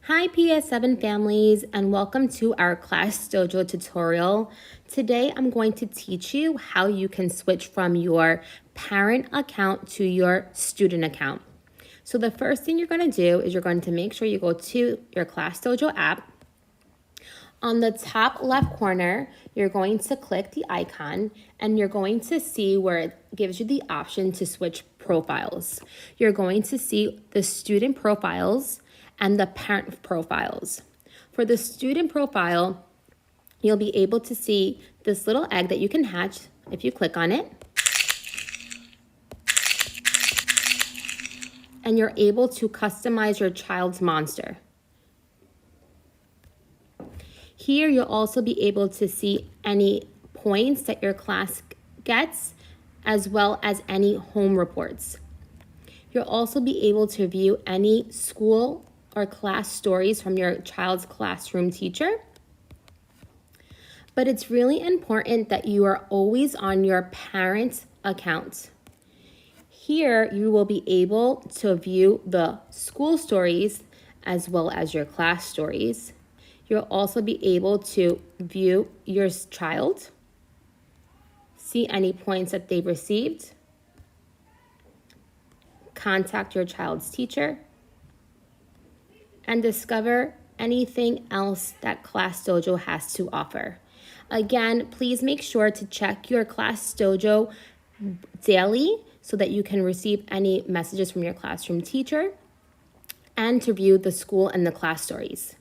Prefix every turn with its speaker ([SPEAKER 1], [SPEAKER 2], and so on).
[SPEAKER 1] Hi PS7 families, and welcome to our Class Dojo tutorial. Today I'm going to teach you how you can switch from your parent account to your student account. So the first thing you're going to do is you're going to make sure you go to your Class Dojo app. On the top left corner, you're going to click the icon and you're going to see where it gives you the option to switch profiles. You're going to see the student profiles and the parent profiles. For the student profile, you'll be able to see this little egg that you can hatch if you click on it. And you're able to customize your child's monster. Here, you'll also be able to see any points that your class gets, as well as any home reports. You'll also be able to view any school or class stories from your child's classroom teacher. But it's really important that you are always on your parent account. Here, you will be able to view the school stories as well as your class stories. You'll also be able to view your child, see any points that they've received, contact your child's teacher, and discover anything else that Class Dojo has to offer. Again, please make sure to check your Class Dojo daily so that you can receive any messages from your classroom teacher and to view the school and the class stories.